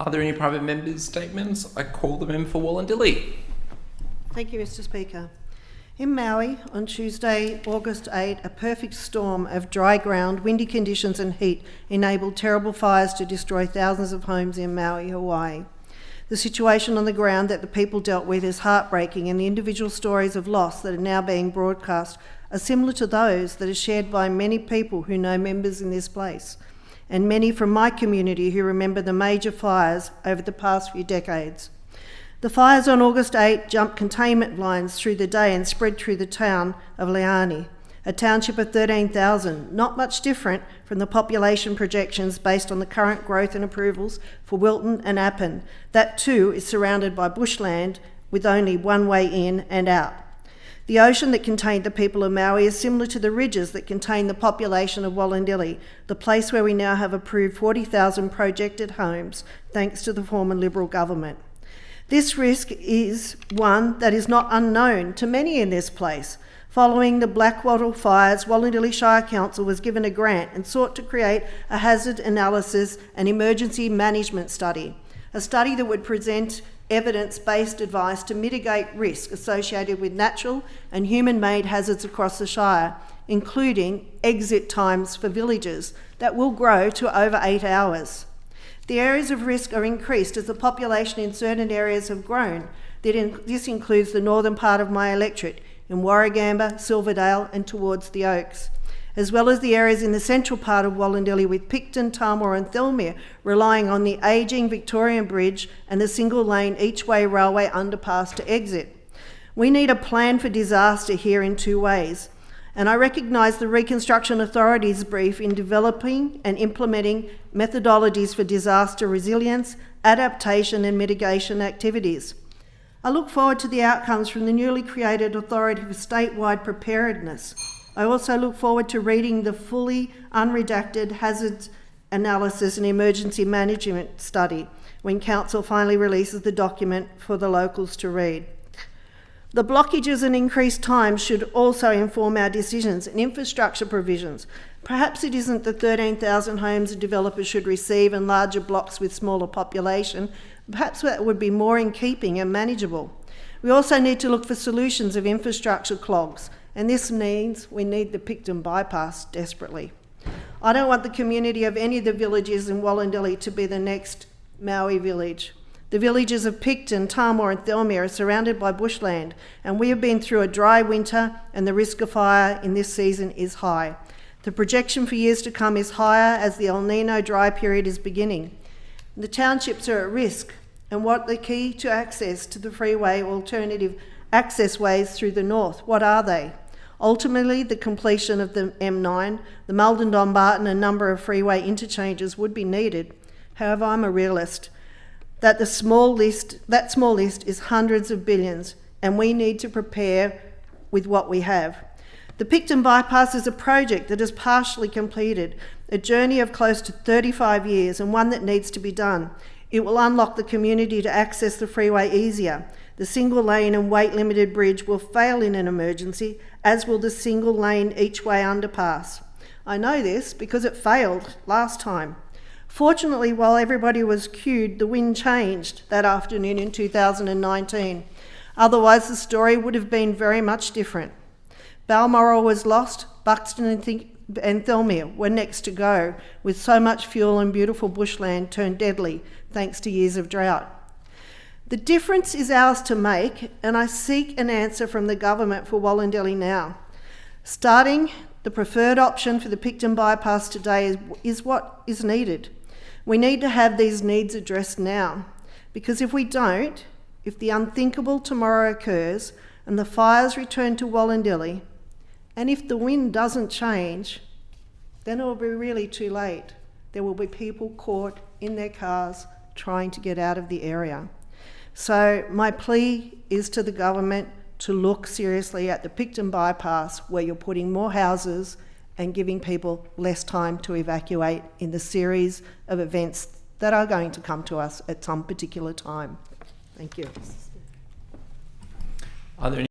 Are there any private members' statements? I call them in for Wollondilly. Thank you, Mr. Speaker. In Maui, on Tuesday, August 8, a perfect storm of dry ground, windy conditions and heat enabled terrible fires to destroy thousands of homes in Maui, Hawaii. The situation on the ground that the people dealt with is heartbreaking, and the individual stories of loss that are now being broadcast are similar to those that are shared by many people who know members in this place, and many from my community who remember the major fires over the past few decades. The fires on August 8 jumped containment lines through the day and spread through the town of Leilani, a township of 13,000, not much different from the population projections based on the current growth and approvals for Wilton and Appin. That too is surrounded by bushland with only one way in and out. The ocean that contained the people of Maui is similar to the ridges that contain the population of Wollondilly, the place where we now have approved 40,000 projected homes, thanks to the former Liberal government. This risk is one that is not unknown to many in this place. Following the Blackwattle fires, Wollondilly Shire Council was given a grant and sought to create a hazard analysis and emergency management study, a study that would present evidence-based advice to mitigate risk associated with natural and human-made hazards across the Shire, including exit times for villages that will grow to over 8 hours. The areas of risk are increased as the population in certain areas have grown. This includes the northern part of my electorate in Warragamba, Silverdale and towards the Oaks, as well as the areas in the central part of Wollondilly with Picton, Tamworth and Thelmere relying on the ageing Victorian Bridge and the single-lane each-way railway underpass to exit. We need a plan for disaster here in two ways, and I recognise the Reconstruction Authority's brief in developing and implementing methodologies for disaster resilience, adaptation and mitigation activities. I look forward to the outcomes from the newly created Authority for Statewide Preparedness. I also look forward to reading the fully unredacted hazards analysis and emergency management study when Council finally releases the document for the locals to read. The blockages and increased time should also inform our decisions and infrastructure provisions. Perhaps it isn't the 13,000 homes developers should receive and larger blocks with smaller population. Perhaps that would be more in keeping and manageable. We also need to look for solutions of infrastructure clogs, and this means we need the Picton Bypass desperately. I don't want the community of any of the villages in Wollondilly to be the next Maui village. The villages of Picton, Tamworth and Thelmere are surrounded by bushland, and we have been through a dry winter and the risk of fire in this season is high. The projection for years to come is higher as the El Nino dry period is beginning. The townships are at risk, and what the key to access to the freeway alternative access ways through the north, what are they? Ultimately, the completion of the M9, the Malden-Dumbarton and number of freeway interchanges would be needed. However, I'm a realist. That small list is hundreds of billions, and we need to prepare with what we have. The Picton Bypass is a project that is partially completed, a journey of close to 35 years and one that needs to be done. It will unlock the community to access the freeway easier. The single lane and weight limited bridge will fail in an emergency, as will the single lane each way underpass. I know this because it failed last time. Fortunately, while everybody was queued, the wind changed that afternoon in 2019. Otherwise, the story would have been very much different. Balmoral was lost, Buxton and Thelmere were next to go, with so much fuel and beautiful bushland turned deadly, thanks to years of drought. The difference is ours to make, and I seek an answer from the government for Wollondilly now. Starting the preferred option for the Picton Bypass today is what is needed. We need to have these needs addressed now, because if we don't, if the unthinkable tomorrow occurs and the fires return to Wollondilly, and if the wind doesn't change, then it will be really too late. There will be people caught in their cars trying to get out of the area. So my plea is to the government to look seriously at the Picton Bypass, where you're putting more houses and giving people less time to evacuate in the series of events that are going to come to us at some particular time. Thank you. Are there any